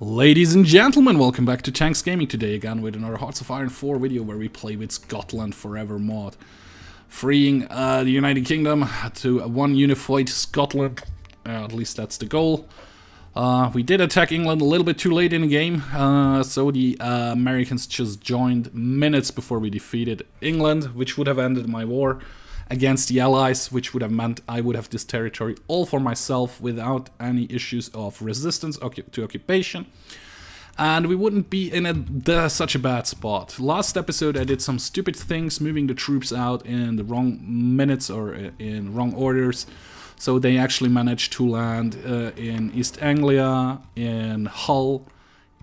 Ladies and gentlemen, welcome back to Tanks Gaming today again with another Hearts of Iron 4 video where we play with Scotland Forever mod. Freeing the United Kingdom to one unified Scotland, at least that's the goal. We did attack England a little bit too late in the game, so the Americans just joined minutes before we defeated England, which would have ended my war against the Allies, which would have meant I would have this territory all for myself without any issues of resistance to occupation. And we wouldn't be in such a bad spot. Last episode I did some stupid things, moving the troops out in the wrong minutes or in wrong orders. So they actually managed to land in East Anglia, in Hull,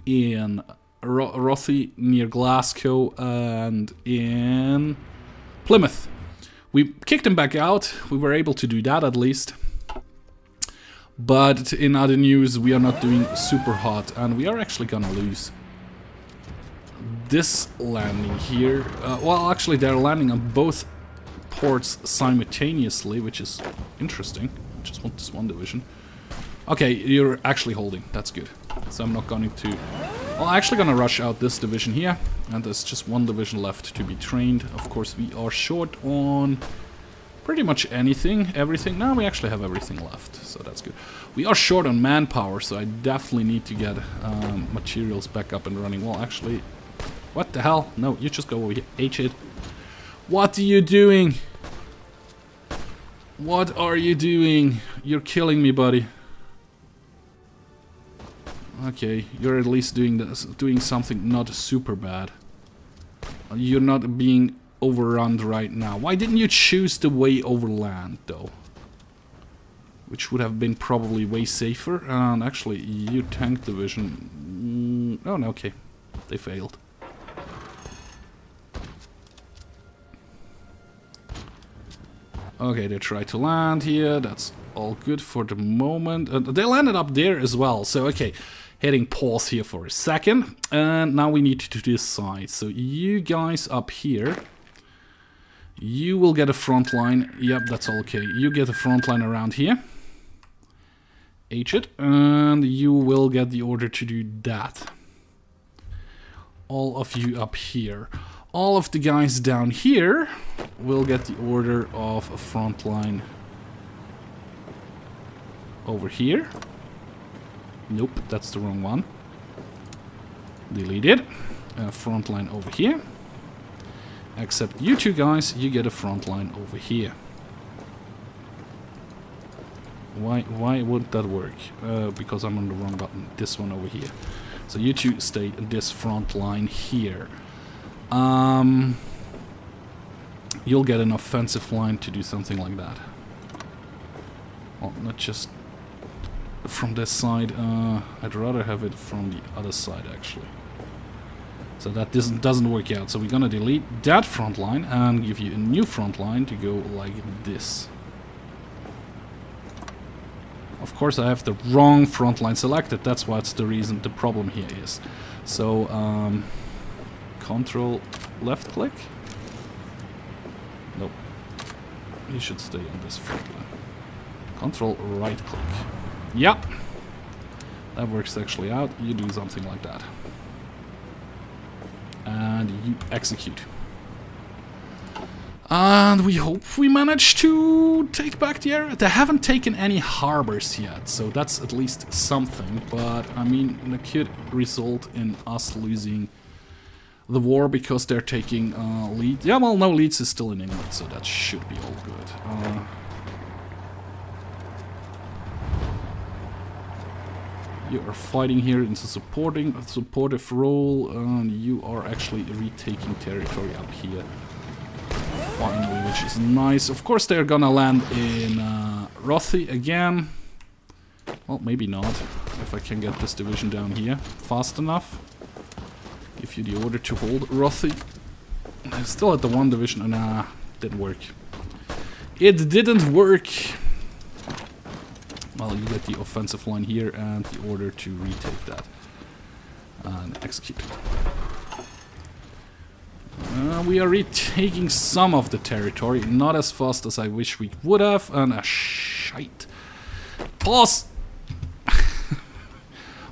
in Rothy near Glasgow, and in Plymouth. We kicked them back out. We were able to do that at least. But in other news, we are not doing super hot, and we are actually gonna lose this landing here. Well, actually, they're landing on both ports simultaneously, which is interesting. I just want this one division. Okay, you're actually holding. That's good. So I'm not going to... Well, I'm actually gonna rush out this division here, and there's just one division left to be trained. Of course, we are short on pretty much everything. Now we actually have everything left, so that's good. We are short on manpower, so I definitely need to get materials back up and running. Well, actually, what the hell? No, you just go over here. H-it. What are you doing? What are you doing? You're killing me, buddy. Okay, you're at least doing something not super bad. You're not being overrun right now. Why didn't you choose the way overland, though? Which would have been probably way safer. And actually, you tank division... Oh, no, okay. They failed. Okay, they tried to land here. That's all good for the moment. They landed up there as well, so okay. Hitting pause here for a second, and now we need to decide. So you guys up here, you will get a front line. Yep, that's all okay. You get a front line around here. H it, and you will get the order to do that. All of you up here. All of the guys down here will get the order of a front line over here. Nope, that's the wrong one. Delete it. Front line over here. Except you two guys, you get a front line over here. Why wouldn't that work? Because I'm on the wrong button. This one over here. So you two stay in this front line here. You'll get an offensive line to do something like that. Well, not just from this side. I'd rather have it from the other side, actually. So that doesn't work out. So we're gonna delete that front line and give you a new front line to go like this. Of course, I have the wrong front line selected. That's what's the reason. The problem here is. So Control left click. Nope. You should stay on this front line. Control right click. Yep. That works actually out. You do something like that. And you execute. And we hope we manage to take back the area. They haven't taken any harbors yet, so that's at least something. But, I mean, it could result in us losing the war because they're taking Leeds. Yeah, well, no, Leeds is still in England, so that should be all good. You are fighting here in a supportive role, and you are actually retaking territory up here. Finally, which is nice. Of course, they're gonna land in Rothy again. Well, maybe not. If I can get this division down here fast enough. Give you the order to hold Rothy. I'm still at the one division. Nah, didn't work. It didn't work. Well, you get the offensive line here and the order to retake that. And execute. We are retaking some of the territory, not as fast as I wish we would have, and shite. Pause!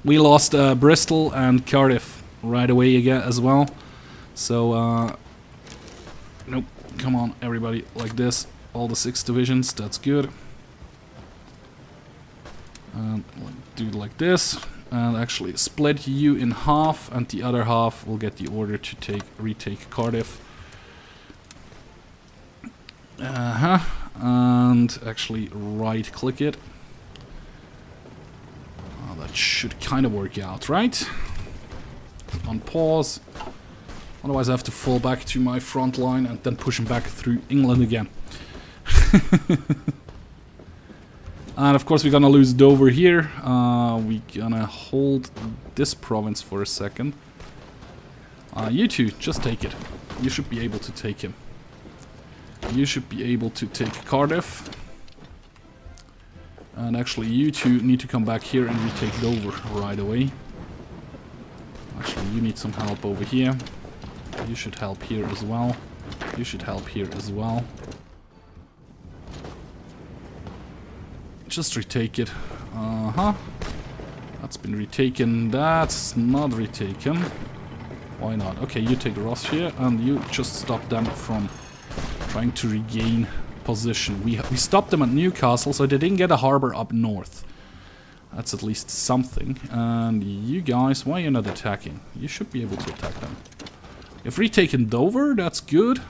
We lost Bristol and Cardiff right away again as well. So, nope, come on everybody, like this. All the 6 divisions, that's good. And do it like this. And actually split you in half, and the other half will get the order to retake Cardiff. And actually right click it. That should kind of work out, right? On pause. Otherwise I have to fall back to my front line and then push him back through England again. And of course we're gonna lose Dover here. We're gonna hold this province for a second. You two, just take it. You should be able to take him. You should be able to take Cardiff. And actually you two need to come back here and retake Dover right away. Actually you need some help over here. You should help here as well. You should help here as well. Just retake it. That's been retaken. That's not retaken. Why not? Okay, you take Ross here and you just stop them from trying to regain position. We stopped them at Newcastle, so they didn't get a harbor up north. That's at least something. And you guys, why are you not attacking? You should be able to attack them. If retaken Dover, that's good.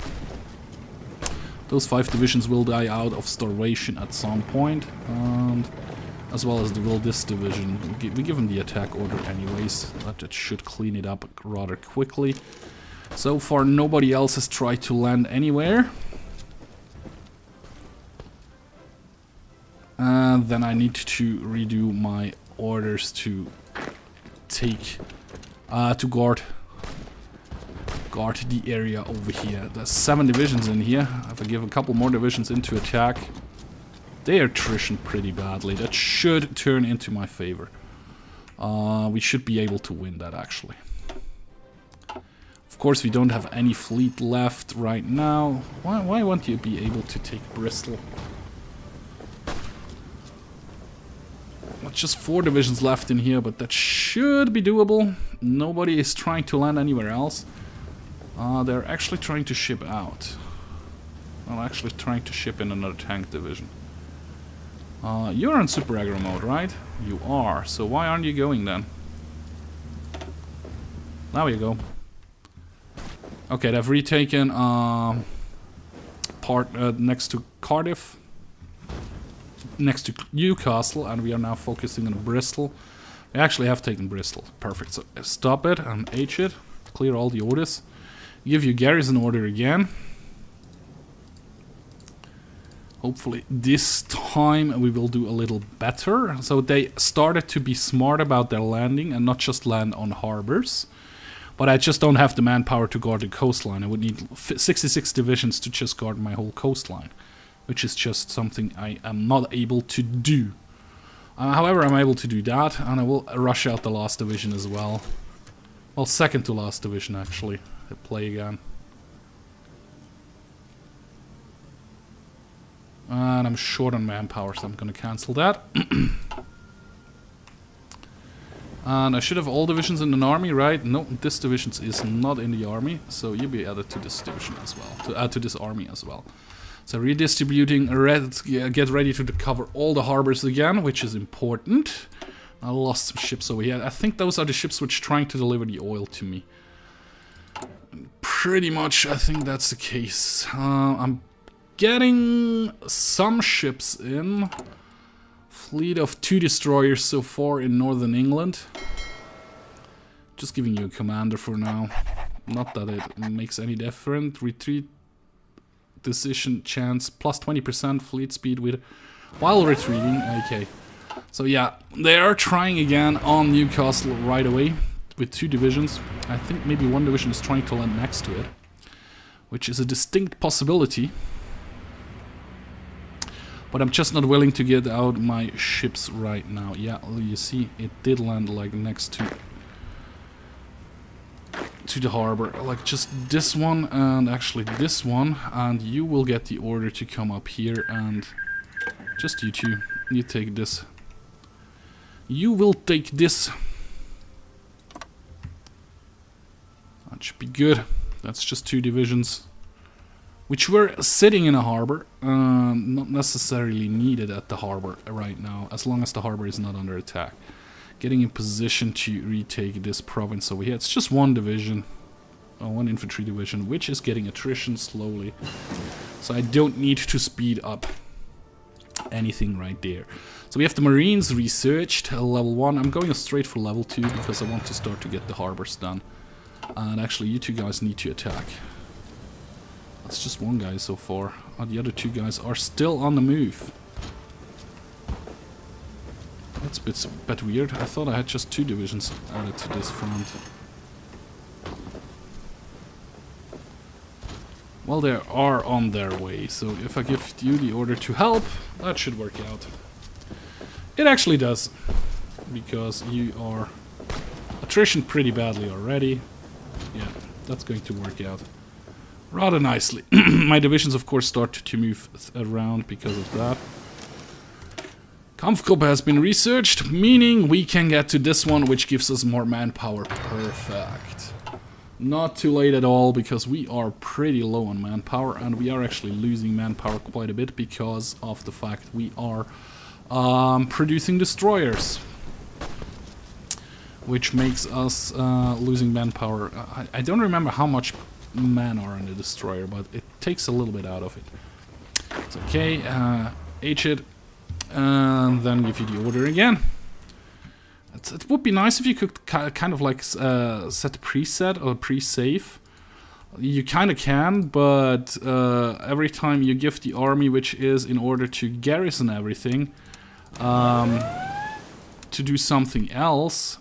Those 5 divisions will die out of starvation at some point, and as well as this division. We give them the attack order anyways. That should clean it up rather quickly. So far nobody else has tried to land anywhere. And then I need to redo my orders to take, to guard the area over here. There's 7 divisions in here. If I give a couple more divisions into attack, they are attrition pretty badly. That should turn into my favor. We should be able to win that actually. Of course we don't have any fleet left right now. Why won't you be able to take Bristol? Just 4 divisions left in here, but that should be doable. Nobody is trying to land anywhere else. They're actually trying to ship out. I'm actually trying to ship in another tank division. You're in super aggro mode, right? You are. So why aren't you going then? Now you go. Okay, they've retaken part next to Cardiff. Next to Newcastle, and we are now focusing on Bristol. We actually have taken Bristol. Perfect. So stop it and H it. Clear all the orders. Give you garrison order again. Hopefully this time we will do a little better. So they started to be smart about their landing and not just land on harbors. But I just don't have the manpower to guard the coastline. I would need 66 divisions to just guard my whole coastline, which is just something I am not able to do. However, I'm able to do that, and I will rush out the last division as well. Well, second to last division actually. I play again. And I'm short on manpower, so I'm gonna cancel that. And I should have all divisions in an army, right? No, this division is not in the army, so you'll be added to this division as well, to add to this army as well. So redistributing, get ready to cover all the harbors again, which is important. I lost some ships over here. I think those are the ships which are trying to deliver the oil to me. Pretty much, I think that's the case. I'm getting some ships in. Fleet of 2 destroyers so far in northern England. Just giving you a commander for now. Not that it makes any difference. Retreat decision chance plus 20% fleet speed with while retreating. Okay, so yeah, they are trying again on Newcastle right away with 2 divisions. I think maybe 1 division is trying to land next to it, which is a distinct possibility. But I'm just not willing to get out my ships right now. Yeah, you see, it did land like next to the harbor, like just this one and actually this one, and you will get the order to come up here, and just you two, you take this. You will take this. should be good. That's just 2 divisions, which were sitting in a harbor, not necessarily needed at the harbor right now, as long as the harbor is not under attack. Getting in position to retake this province over here. It's just 1 division, 1 infantry division, which is getting attrition slowly. So I don't need to speed up anything right there. So we have the Marines researched, level 1. I'm going straight for level 2 because I want to start to get the harbors done. And actually you 2 guys need to attack. That's just 1 guy so far. The other 2 guys are still on the move. That's a bit weird. I thought I had just 2 divisions added to this front. Well, they are on their way, so if I give you the order to help, that should work out. It actually does, because you are attrition pretty badly already. Yeah, that's going to work out rather nicely. My divisions, of course, start to move around because of that. Kampfgruppe has been researched, meaning we can get to this one, which gives us more manpower. Perfect. Not too late at all, because we are pretty low on manpower, and we are actually losing manpower quite a bit because of the fact we are producing destroyers, which makes us losing manpower. I don't remember how much men are on the destroyer, but it takes a little bit out of it. It's okay. H it. And then give you the order again. It would be nice if you could kind of like set a preset or pre-save. You kind of can, but every time you give the army, which is in order to garrison everything, to do something else,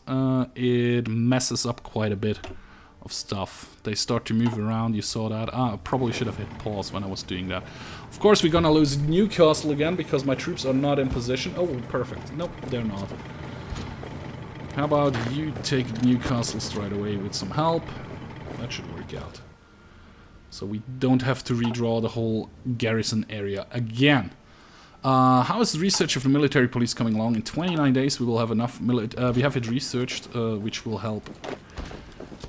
it messes up quite a bit of stuff. They start to move around, you saw that. I probably should have hit pause when I was doing that. Of course, we're gonna lose Newcastle again because my troops are not in position. Oh, perfect. Nope, they're not. How about you take Newcastle straight away with some help? That should work out. So we don't have to redraw the whole garrison area again. How is the research of the military police coming along? In 29 days we will have enough we have it researched, which will help.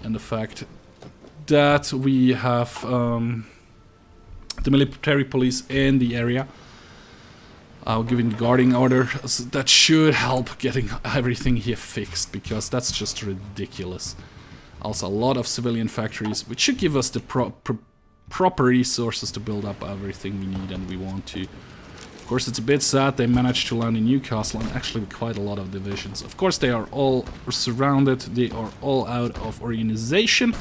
And the fact that we have the military police in the area, giving the guarding order, so that should help getting everything here fixed, because that's just ridiculous. Also a lot of civilian factories, which should give us the proper resources to build up everything we need and we want to. Of course, it's a bit sad they managed to land in Newcastle, and actually with quite a lot of divisions. Of course, they are all surrounded, they are all out of organization,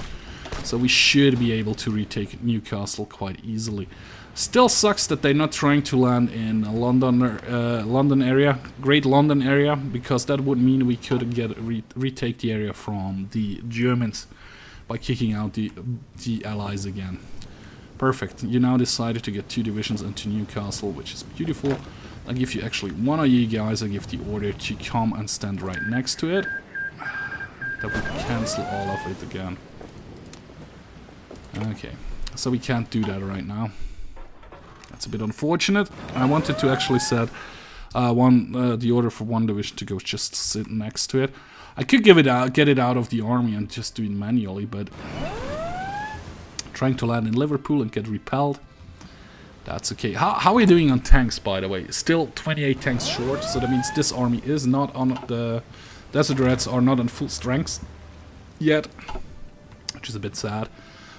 so we should be able to retake Newcastle quite easily. Still sucks that they're not trying to land in London area, Great London area, because that would mean we could retake the area from the Germans by kicking out the Allies again. Perfect. You now decided to get 2 divisions into Newcastle, which is beautiful. I'll give you actually one of you guys, I give the order to come and stand right next to it. That would cancel all of it again. Okay, so we can't do that right now. That's a bit unfortunate. I wanted to actually set the order for 1 division to go just sit next to it. I could get it out of the army and just do it manually, but trying to land in Liverpool and get repelled, that's okay. How are we doing on tanks, by the way? Still 28 tanks short, so that means this army is not on the Desert Reds are not on full strength yet, which is a bit sad.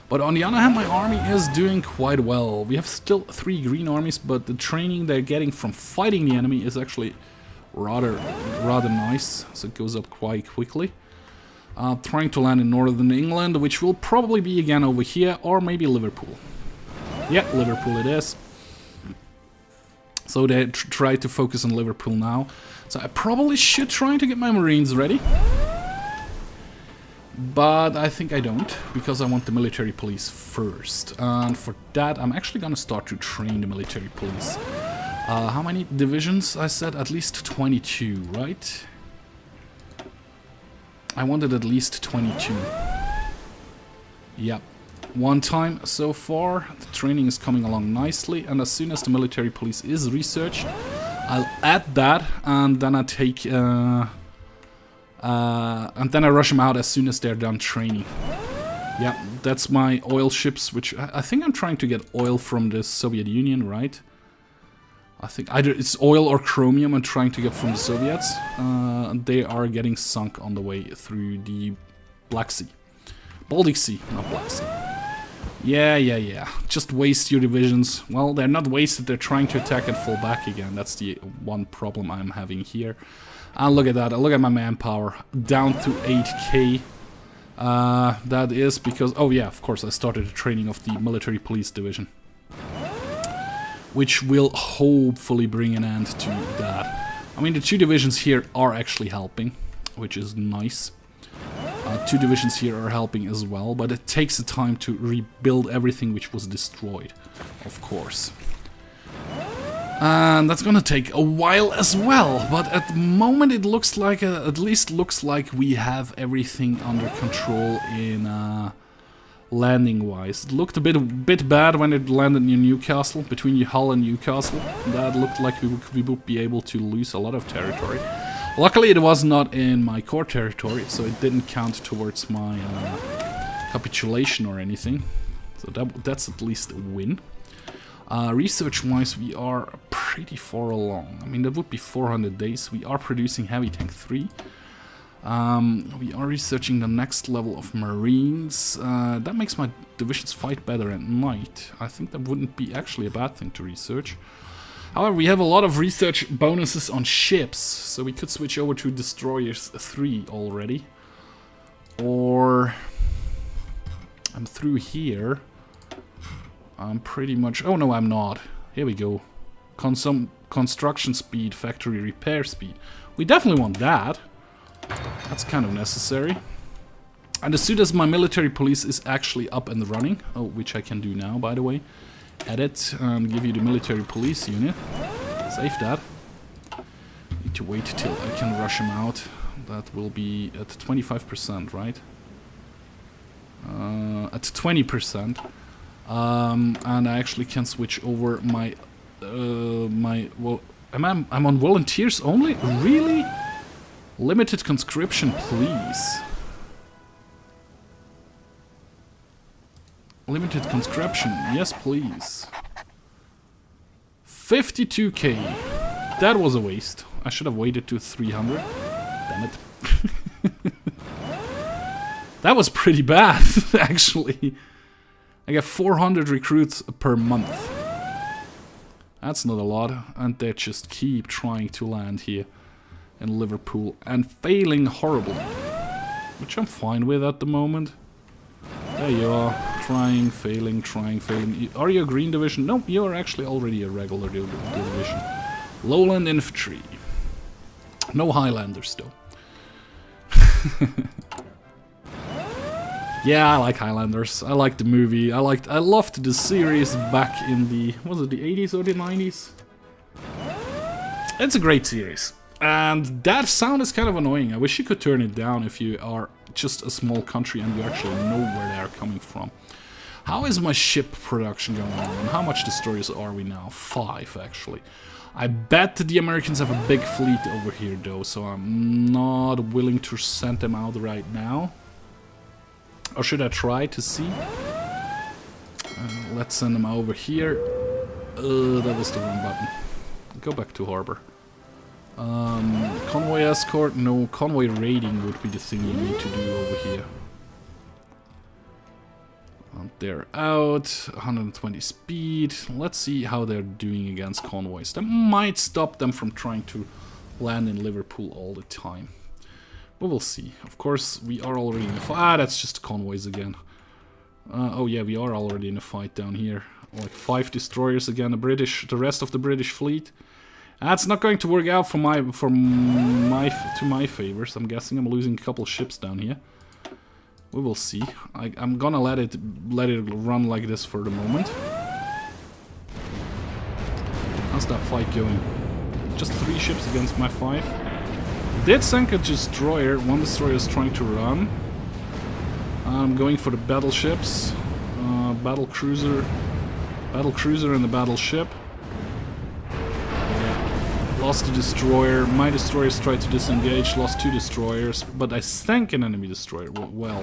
But on the other hand, my army is doing quite well. We have still 3 green armies, but the training they're getting from fighting the enemy is actually rather nice, so it goes up quite quickly. Trying to land in northern England, which will probably be again over here, or maybe Liverpool. Yeah, Liverpool it is. So they try to focus on Liverpool now. So I probably should try to get my Marines ready. But I think I don't, because I want the military police first. And for that, I'm actually gonna start to train the military police. How many divisions? I said at least 22, right? I wanted at least 22. Yep. 1 time so far. The training is coming along nicely, and as soon as the military police is researched, I'll add that, and then I take and then I rush them out as soon as they're done training. Yeah, that's my oil ships, which I think I'm trying to get oil from the Soviet Union, right? I think either it's oil or chromium I'm trying to get from the Soviets. They are getting sunk on the way through the Black Sea. Baltic Sea, not Black Sea. Yeah. Just waste your divisions. Well, they're not wasted, they're trying to attack and fall back again. That's the one problem I'm having here. And look at that, look at my manpower. Down to 8k. That is because... Oh yeah, of course, I started the training of the military police division. Which will hopefully bring an end to that. I mean, the 2 divisions here are actually helping, which is nice. 2 divisions here are helping as well, but it takes the time to rebuild everything which was destroyed, of course. And that's gonna take a while as well, but at the moment it looks like, at least looks like we have everything under control in landing-wise. It looked a bit bad when it landed near Newcastle, between Hull and Newcastle. That looked like we would be able to lose a lot of territory. Luckily it was not in my core territory, so it didn't count towards my capitulation or anything. So that's at least a win. Research-wise, we are pretty far along. I mean, that would be 400 days. We are producing Heavy Tank 3. We are researching the next level of Marines. That makes my divisions fight better at night. I think that wouldn't be actually a bad thing to research. However, we have a lot of research bonuses on ships, so we could switch over to Destroyers 3 already. Or... I'm through here. I'm pretty much... Oh no, I'm not. Here we go. Construction speed, factory repair speed. We definitely want that. That's kind of necessary. And as soon as my military police is actually up and running, oh, which I can do now, by the way, edit and give you the military police unit. Save that. Need to wait till I can rush him out. That will be at 25%, right? At 20%. And I actually can switch over my well, I'm on volunteers only? Really? Limited conscription, please. Limited conscription, yes please. 52k. That was a waste. I should have waited to 300. Damn it. That was pretty bad, actually. I get 400 recruits per month. That's not a lot, and they just keep trying to land here in Liverpool and failing horribly, which I'm fine with at the moment. There you are, trying, failing, trying, failing. Are you a green division? No, you are actually already a regular division. Lowland infantry. No Highlanders though. Yeah, I like Highlanders. I like the movie. I loved the series back in the... Was it the 80s or the 90s? It's a great series. And that sound is kind of annoying. I wish you could turn it down if you are just a small country and you actually know where they are coming from. How is my ship production going on? And how much destroyers are we now? 5, actually. I bet the Americans have a big fleet over here, though, so I'm not willing to send them out right now. Or should I try to see? Let's send them over here. That was the wrong button. Go back to harbor. Convoy escort? No, convoy raiding would be the thing you need to do over here. They're out, 120 speed. Let's see how they're doing against convoys. That might stop them from trying to land in Liverpool all the time. We will see. Of course, we are already in a fight. Ah, that's just convoys again. Oh yeah, we are already in a fight down here. Like 5 destroyers again. The rest of the British fleet. That's not going to work out to my favors. I'm guessing I'm losing a couple ships down here. We will see. I'm gonna let it run like this for the moment. How's that fight going? Just 3 ships against my 5. Did sink a destroyer. 1 destroyer is trying to run. I'm going for the battleships. Battle cruiser and the battleship. Lost a destroyer. My destroyers tried to disengage. Lost 2 destroyers, but I sank an enemy destroyer. Well, wow.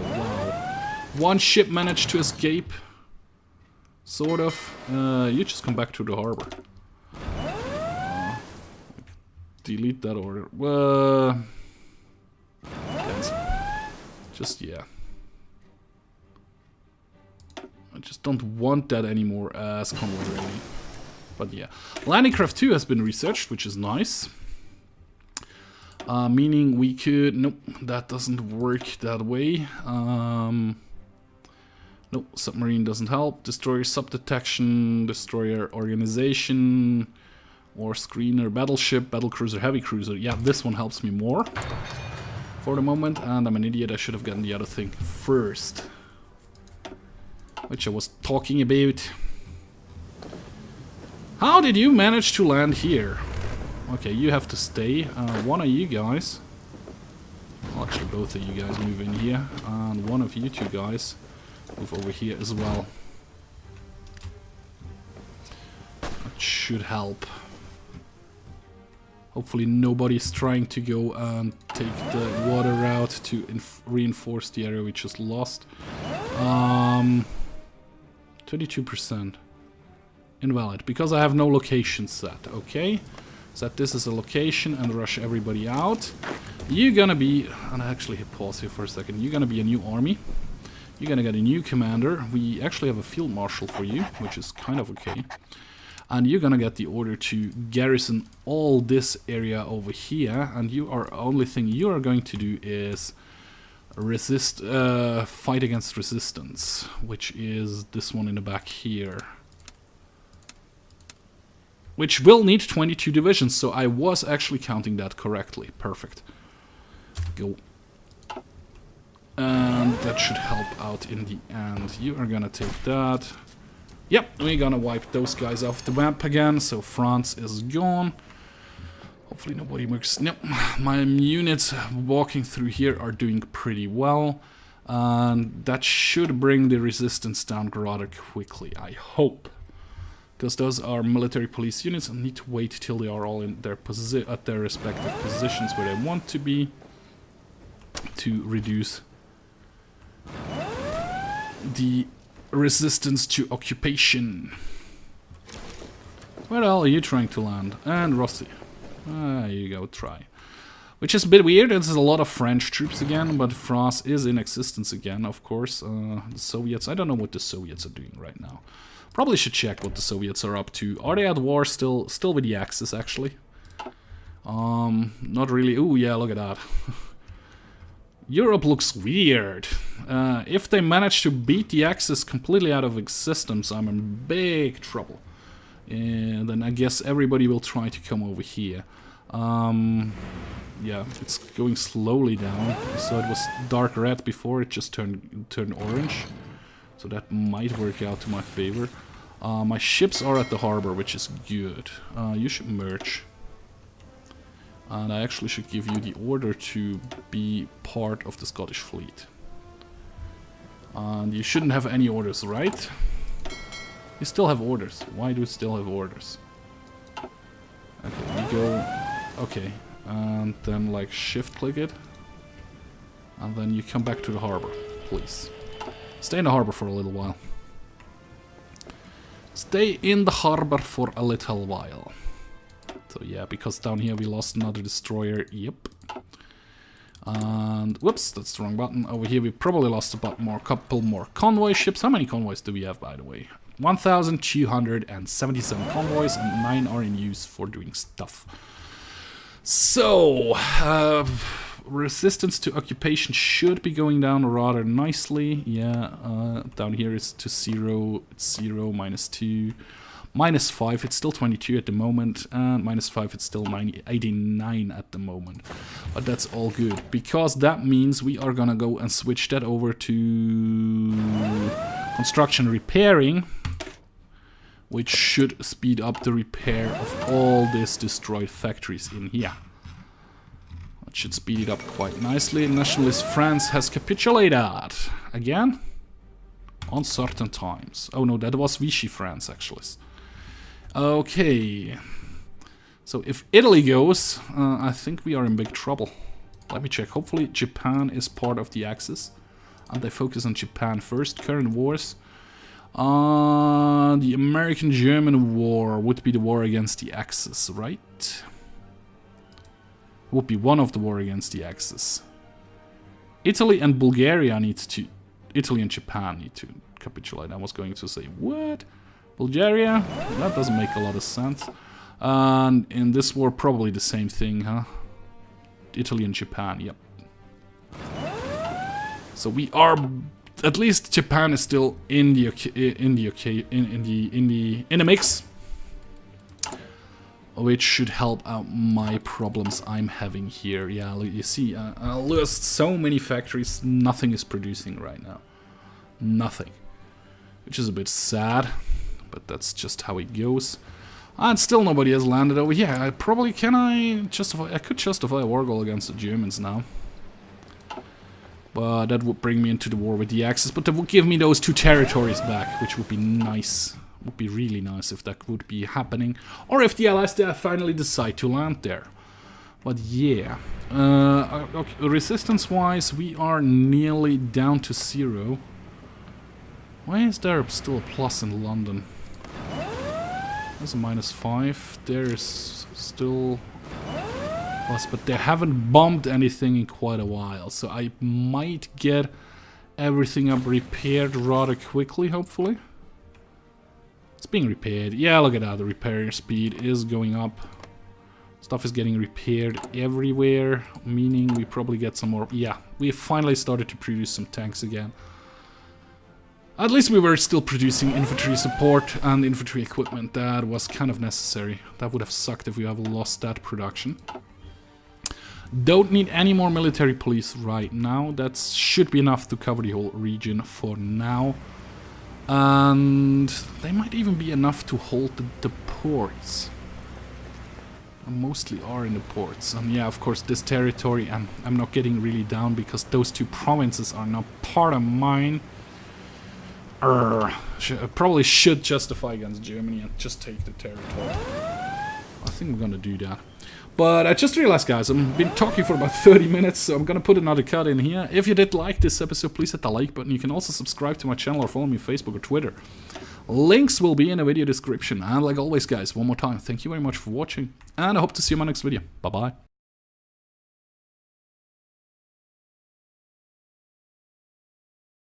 One ship managed to escape. Sort of. You just come back to the harbor. Delete that order. Cancel. Just, yeah. I just don't want that anymore as convoy ready. But yeah. Landing craft 2 has been researched, which is nice. Meaning we could... Nope, that doesn't work that way. Nope, submarine doesn't help. Destroyer sub-detection, destroyer organization, war screener, battleship, battlecruiser, heavy cruiser. Yeah, this one helps me more for the moment. And I'm an idiot, I should have gotten the other thing first. Which I was talking about. How did you manage to land here? Okay, you have to stay. One of you guys... Well, actually, both of you guys move in here. And one of you two guys... move over here as well. That should help. Hopefully nobody's trying to go and take the water route to reinforce the area we just lost. 22%. Invalid, because I have no location set, okay? Set this as a location and rush everybody out. You're gonna be... And I actually hit pause here for a second. You're gonna be a new army. You're gonna get a new commander. We actually have a field marshal for you, which is kind of okay. And you're gonna get the order to garrison all this area over here. And you are only thing you are going to do is resist, fight against resistance, which is this one in the back here. Which will need 22 divisions, so I was actually counting that correctly. Perfect. Go. And that should help out in the end. You are gonna take that. Yep, we're gonna wipe those guys off the map again, so France is gone. Hopefully nobody works. Nope, my units walking through here are doing pretty well. And that should bring the resistance down rather quickly, I hope. Because those are military police units and need to wait till they are all in their at their respective positions where they want to be to reduce the resistance to occupation. Where the hell are you trying to land? And Rossi. There you go, try. Which is a bit weird, there's a lot of French troops again, but France is in existence again, of course. The Soviets, I don't know what the Soviets are doing right now. Probably should check what the Soviets are up to. Are they at war still with the Axis, actually? Not really. Ooh, yeah, look at that. Europe looks weird. If they manage to beat the Axis completely out of existence, I'm in big trouble. And then I guess everybody will try to come over here. Yeah, it's going slowly down. So it was dark red before, it just turned orange. So that might work out to my favor. My ships are at the harbor, which is good. You should merge. And I actually should give you the order to be part of the Scottish fleet. And you shouldn't have any orders, right? You still have orders. Why do you still have orders? Okay, we go... Okay, and then like shift click it. And then you come back to the harbor, please. Stay in the harbor for a little while. Stay in the harbor for a little while. So yeah, because down here we lost another destroyer. Yep. And whoops, that's the wrong button. Over here we probably lost a couple more convoy ships. How many convoys do we have, by the way? 1,277 convoys, and 9 are in use for doing stuff. So, resistance to occupation should be going down rather nicely. Yeah, down here it's to 0, it's 0, -2, -5, it's still 22 at the moment, and -5, it's still 89 at the moment. But that's all good, because that means we are gonna go and switch that over to construction repairing, which should speed up the repair of all these destroyed factories in here. That should speed it up quite nicely. Nationalist France has capitulated again on certain times. Oh no, that was Vichy France actually. Okay, so if Italy goes, I think we are in big trouble. Let me check. Hopefully Japan is part of the Axis. And they focus on Japan first. Current wars. The American-German war would be the war against the Axis, right? Would be one of the war against the Axis. Italy and Bulgaria need to... Italy and Japan need to capitulate. I was going to say, what? Bulgaria? That doesn't make a lot of sense. And in this war, probably the same thing, huh? Italy and Japan, yep. So we are... At least Japan is still in the mix. Which should help out my problems I'm having here. Yeah, you see, I lost so many factories, nothing is producing right now. Nothing. Which is a bit sad, but that's just how it goes. And still nobody has landed over here. I probably I could justify a war goal against the Germans now. But that would bring me into the war with the Axis, but that would give me those 2 territories back, which would be nice. Would be really nice if that would be happening, or if the Allies finally decide to land there. But yeah, okay, resistance-wise, we are nearly down to 0. Why is there still a plus in London? There's a -5. There's still plus, but they haven't bombed anything in quite a while, so I might get everything up repaired rather quickly, hopefully. It's being repaired. Yeah, look at that. The repair speed is going up. Stuff is getting repaired everywhere, meaning we probably get some more... Yeah, we finally started to produce some tanks again. At least we were still producing infantry support and infantry equipment. That was kind of necessary. That would have sucked if we have lost that production. Don't need any more military police right now. That should be enough to cover the whole region for now. And they might even be enough to hold the ports. Mostly are in the ports. And yeah, of course, this territory, I'm not getting really down because those 2 provinces are not part of mine. I probably should justify against Germany and just take the territory. I think we're gonna do that. But I just realized, guys, I've been talking for about 30 minutes, so I'm gonna put another cut in here. If you did like this episode, please hit the like button. You can also subscribe to my channel or follow me on Facebook or Twitter. Links will be in the video description. And like always, guys, one more time, thank you very much for watching, and I hope to see you in my next video. Bye-bye.